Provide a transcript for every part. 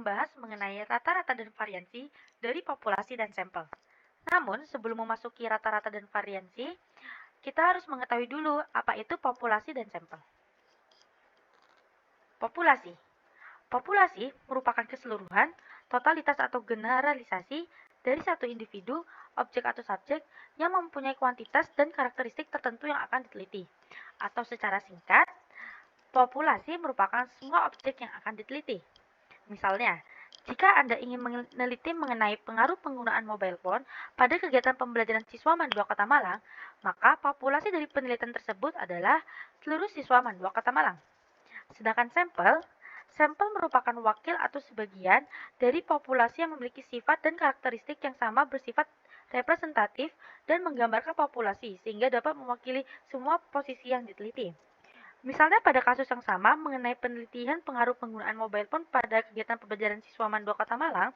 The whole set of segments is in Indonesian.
membahas mengenai rata-rata dan variansi dari populasi dan sampel. Namun, sebelum memasuki rata-rata dan variansi, kita harus mengetahui dulu apa itu populasi dan sampel. Populasi. Populasi merupakan keseluruhan, totalitas atau generalisasi dari satu individu, objek atau subjek yang mempunyai kuantitas dan karakteristik tertentu yang akan diteliti. Atau secara singkat, populasi merupakan semua objek yang akan diteliti. Misalnya, jika Anda ingin meneliti mengenai pengaruh penggunaan mobile phone pada kegiatan pembelajaran siswa Mandua Kota Malang, maka populasi dari penelitian tersebut adalah seluruh siswa Mandua Kota Malang. Sedangkan sampel merupakan wakil atau sebagian dari populasi yang memiliki sifat dan karakteristik yang sama bersifat representatif dan menggambarkan populasi sehingga dapat mewakili semua posisi yang diteliti. Misalnya pada kasus yang sama mengenai penelitian pengaruh penggunaan mobile phone pada kegiatan pembelajaran siswa Mandua Kota Malang,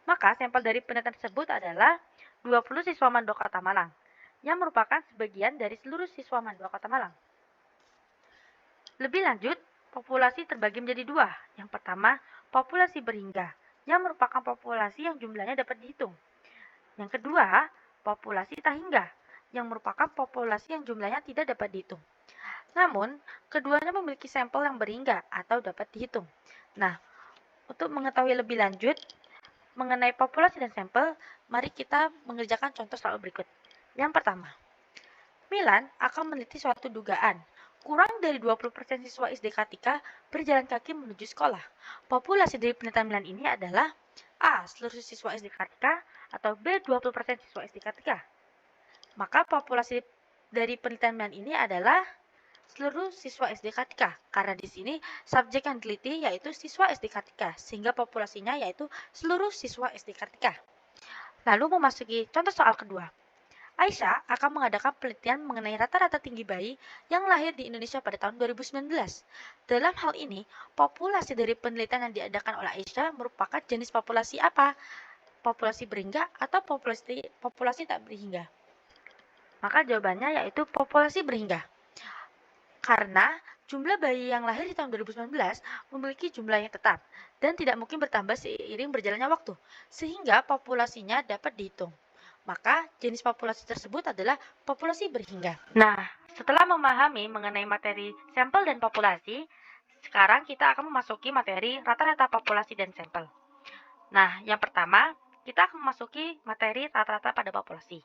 maka sampel dari penelitian tersebut adalah 20 siswa Mandua Kota Malang, yang merupakan sebagian dari seluruh siswa Mandua Kota Malang. Lebih lanjut, populasi terbagi menjadi dua. Yang pertama, populasi berhingga, yang merupakan populasi yang jumlahnya dapat dihitung. Yang kedua, populasi tak hingga, yang merupakan populasi yang jumlahnya tidak dapat dihitung. Namun, keduanya memiliki sampel yang berhingga atau dapat dihitung. Nah, untuk mengetahui lebih lanjut mengenai populasi dan sampel, mari kita mengerjakan contoh soal berikut. Yang pertama, Milan akan meneliti suatu dugaan. Kurang dari 20% siswa SD Katika berjalan kaki menuju sekolah. Populasi dari penelitian Milan ini adalah A. Seluruh siswa SD Katika atau B. 20% siswa SD Katika. Maka populasi dari penelitian Milan ini adalah seluruh siswa SD Katika, karena di sini subjek yang diteliti yaitu siswa SD Katika, sehingga populasinya yaitu seluruh siswa SD Katika. Lalu memasuki contoh soal kedua. Aisyah akan mengadakan penelitian mengenai rata-rata tinggi bayi yang lahir di Indonesia pada tahun 2019. Dalam hal ini, populasi dari penelitian yang diadakan oleh Aisyah merupakan jenis populasi apa? Populasi berhingga atau populasi tak berhingga? Maka jawabannya yaitu populasi berhingga. Karena jumlah bayi yang lahir di tahun 2019 memiliki jumlah yang tetap dan tidak mungkin bertambah seiring berjalannya waktu, sehingga populasinya dapat dihitung. Maka jenis populasi tersebut adalah populasi berhingga. Nah, setelah memahami mengenai materi sampel dan populasi, sekarang kita akan memasuki materi rata-rata populasi dan sampel. Nah, yang pertama, kita akan memasuki materi rata-rata pada populasi.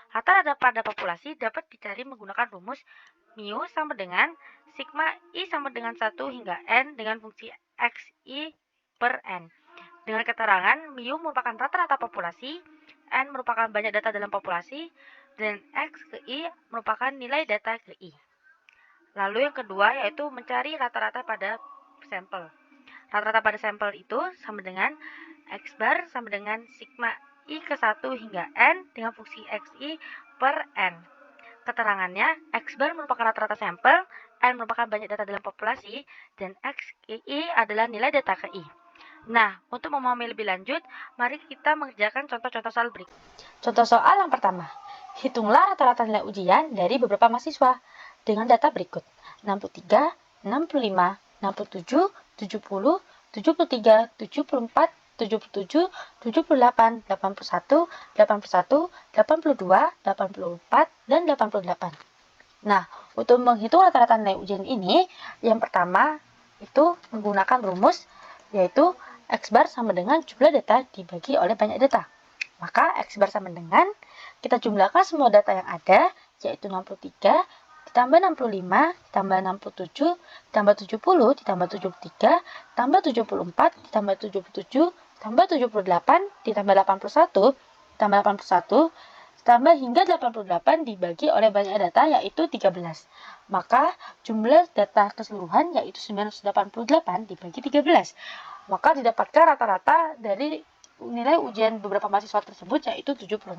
Rata-rata pada populasi dapat dicari menggunakan rumus mu sama dengan sigma I sama dengan 1 hingga N dengan fungsi XI per N. Dengan keterangan mu merupakan rata-rata populasi, N merupakan banyak data dalam populasi, dan X ke I merupakan nilai data ke I. Lalu yang kedua yaitu mencari rata-rata pada sampel. Rata-rata pada sampel itu sama dengan X bar sama dengan sigma I ke 1 hingga N dengan fungsi XI per N. Keterangannya, X bar merupakan rata-rata sampel, N merupakan banyak data dalam populasi, dan XI adalah nilai data ke I. Nah, untuk memahami lebih lanjut, mari kita mengerjakan contoh-contoh soal berikut. Contoh soal yang pertama, hitunglah rata-rata nilai ujian dari beberapa mahasiswa dengan data berikut: 63, 65, 67, 70, 73, 74, 77, 78, 81, 81, 82, 84, dan 88. Nah, untuk menghitung rata-rata nilai ujian ini, yang pertama itu menggunakan rumus yaitu X bar sama dengan jumlah data dibagi oleh banyak data. Maka X bar sama dengan kita jumlahkan semua data yang ada, yaitu 63, ditambah 65, ditambah 67, ditambah 70, ditambah 73, ditambah 74, ditambah 77, ditambah 78, ditambah 81, ditambah 81, ditambah hingga 88 dibagi oleh banyak data yaitu 13. Maka jumlah data keseluruhan yaitu 988 dibagi 13. Maka didapatkan rata-rata dari nilai ujian beberapa mahasiswa tersebut yaitu 76.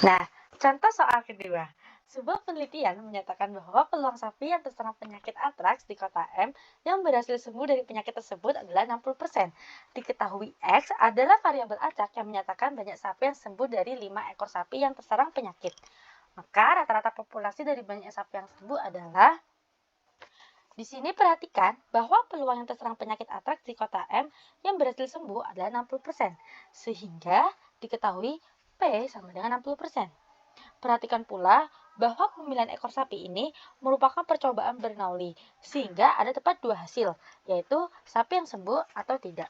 Nah, contoh soal kedua. Sebuah penelitian menyatakan bahwa peluang sapi yang terserang penyakit antraks di kota M yang berhasil sembuh dari penyakit tersebut adalah 60%. Diketahui X adalah variabel acak yang menyatakan banyak sapi yang sembuh dari 5 ekor sapi yang terserang penyakit. Maka rata-rata populasi dari banyak sapi yang sembuh adalah Di sini perhatikan bahwa peluang yang terserang penyakit antraks di kota M yang berhasil sembuh adalah 60%, sehingga diketahui P sama dengan 60%. Perhatikan pula bahwa pemilihan ekor sapi ini merupakan percobaan Bernoulli, sehingga ada tepat dua hasil, yaitu sapi yang sembuh atau tidak.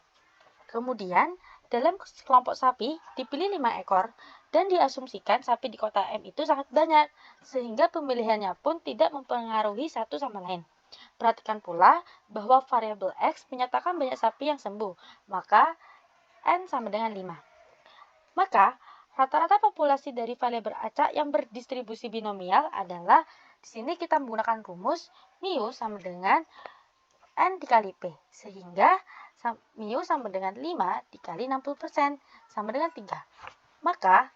Kemudian, dalam kelompok sapi dipilih 5 ekor dan diasumsikan sapi di kota M itu sangat banyak, sehingga pemilihannya pun tidak mempengaruhi satu sama lain. Perhatikan pula bahwa variabel X menyatakan banyak sapi yang sembuh, maka N sama dengan 5. Maka, rata-rata populasi dari variabel acak yang berdistribusi binomial adalah, di sini kita menggunakan rumus mu sama dengan N dikali P, sehingga mu sama dengan 5 dikali 60% sama dengan 3. Maka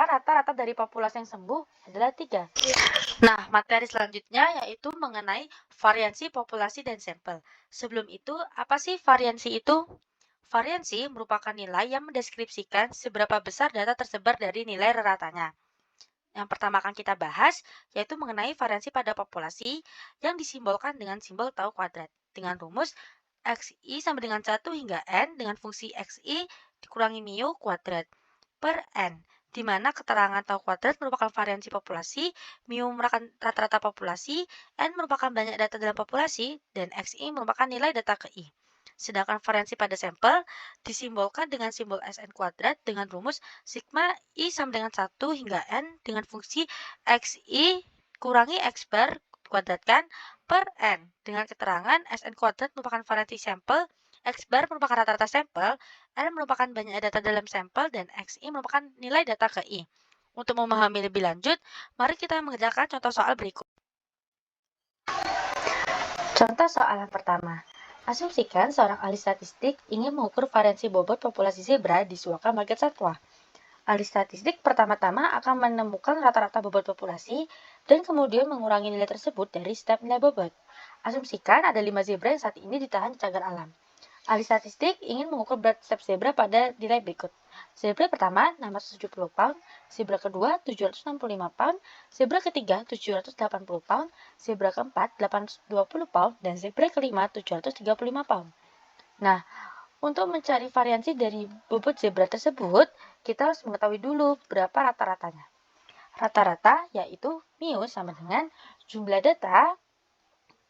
rata-rata dari populasi yang sembuh adalah 3. Nah, materi selanjutnya yaitu mengenai variansi populasi dan sampel. Sebelum itu, apa sih variansi itu? Variansi merupakan nilai yang mendeskripsikan seberapa besar data tersebar dari nilai raratanya. Yang pertama akan kita bahas yaitu mengenai variansi pada populasi yang disimbolkan dengan simbol tau kuadrat dengan rumus xi sama dengan 1 hingga n dengan fungsi xi dikurangi mu kuadrat per n, di mana keterangan tau kuadrat merupakan variansi populasi, mu merupakan rata-rata populasi, n merupakan banyak data dalam populasi, dan xi merupakan nilai data ke i. Sedangkan variansi pada sampel disimbolkan dengan simbol Sn kuadrat dengan rumus sigma I sama dengan 1 hingga N dengan fungsi Xi kurangi X bar kuadratkan per N dengan keterangan Sn kuadrat merupakan variansi sampel, X bar merupakan rata-rata sampel, N merupakan banyak data dalam sampel, dan Xi merupakan nilai data ke I. Untuk memahami lebih lanjut, mari kita mengerjakan contoh soal berikut. Contoh soal yang pertama. Asumsikan seorang ahli statistik ingin mengukur variansi bobot populasi zebra di suaka market satwa. Ahli statistik pertama-tama akan menemukan rata-rata bobot populasi dan kemudian mengurangi nilai tersebut dari setiap nilai bobot. Asumsikan ada 5 zebra yang saat ini ditahan di cagar alam. Ahli statistik ingin mengukur berat setiap zebra pada nilai berikut. Zebra pertama 670 pound, zebra kedua 765 pound, zebra ketiga 780 pound, zebra keempat 820 pound, dan zebra kelima 735 pound. Nah, untuk mencari variansi dari bobot zebra tersebut, kita harus mengetahui dulu berapa rata-ratanya. Rata-rata yaitu mu sama dengan jumlah data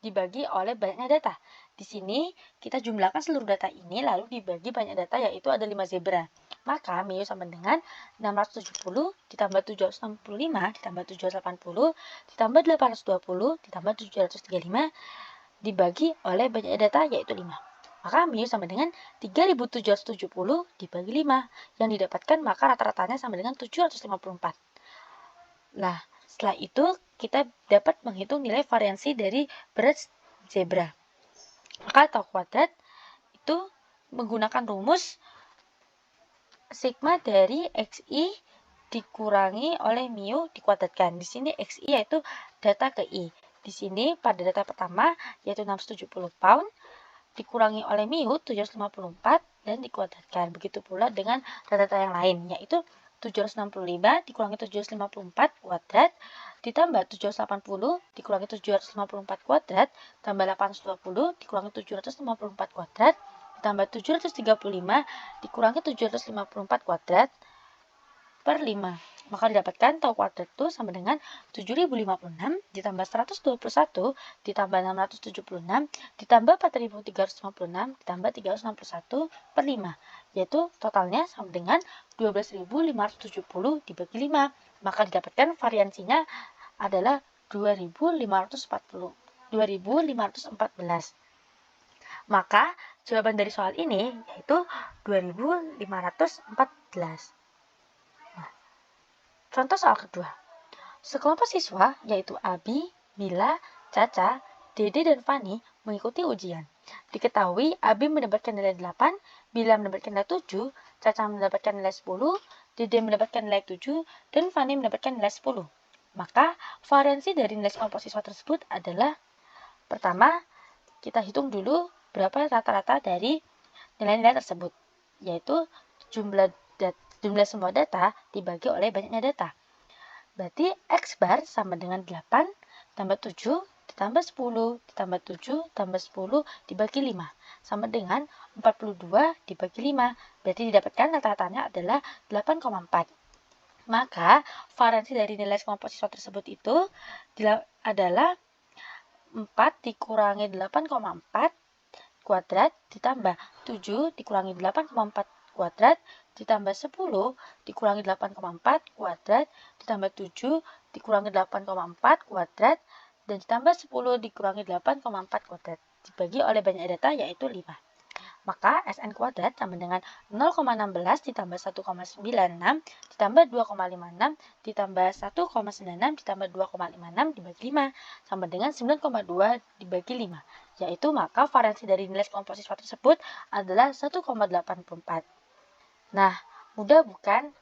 dibagi oleh banyaknya data. Di sini kita jumlahkan seluruh data ini lalu dibagi banyak data yaitu ada 5 zebra. Maka mu sama dengan 670 ditambah 765 ditambah 780 ditambah 820 ditambah 735 dibagi oleh banyak data yaitu 5. Maka mu sama dengan 3770 dibagi 5. Yang didapatkan maka rata-ratanya sama dengan 754. Nah, setelah itu kita dapat menghitung nilai variansi dari berat zebra. Maka tau kuadrat itu menggunakan rumus sigma dari xi dikurangi oleh mu dikuadratkan. Di sini xi yaitu data ke i. Di sini pada data pertama yaitu 670 pound dikurangi oleh mu 754 dan dikuadratkan. Begitu pula dengan data-data yang lain yaitu 765 dikurangi 754 kuadrat ditambah 780 dikurangi 754 kuadrat tambah 820 dikurangi 754 kuadrat ditambah 735 dikurangi 754 kuadrat per 5. Maka didapatkan tau kuadrat itu sama dengan 7056 ditambah 121 ditambah 676 ditambah 4356 ditambah 361 per 5. Yaitu totalnya sama dengan 12.570 dibagi 5. Maka didapatkan variansinya adalah 2514. Maka jawaban dari soal ini yaitu 2514. Contoh soal kedua. Sekelompok siswa, yaitu Abi, Mila, Caca, Dede, dan Fani mengikuti ujian. Diketahui Abi mendapatkan nilai 8, Mila mendapatkan nilai 7, Caca mendapatkan nilai 10, Dede mendapatkan nilai 7, dan Fani mendapatkan nilai 10. Maka variansi dari nilai sekelompok siswa tersebut adalah, pertama, kita hitung dulu berapa rata-rata dari nilai-nilai tersebut, yaitu jumlah semua data dibagi oleh banyaknya data. Berarti X bar sama dengan 8 tambah 7 ditambah 10 ditambah 7 tambah 10 dibagi 5 sama dengan 42 dibagi 5. Berarti didapatkan rata-ratanya adalah 8,4. Maka variansi dari nilai kelompok siswa tersebut itu adalah 4 dikurangi 8,4 kuadrat ditambah 7 dikurangi 8,4 kuadrat ditambah 10 dikurangi 8,4 kuadrat ditambah 7 dikurangi 8,4 kuadrat dan ditambah 10 dikurangi 8,4 kuadrat dibagi oleh banyak data yaitu 5. Maka Sn kuadrat sama dengan 0,16 ditambah 1,96 ditambah 2,56 ditambah 1,96 ditambah 2,56 dibagi 5 sama dengan 9,2 dibagi 5. Yaitu maka variansi dari nilai kelompok siswa tersebut adalah 1,84. Nah, mudah bukan?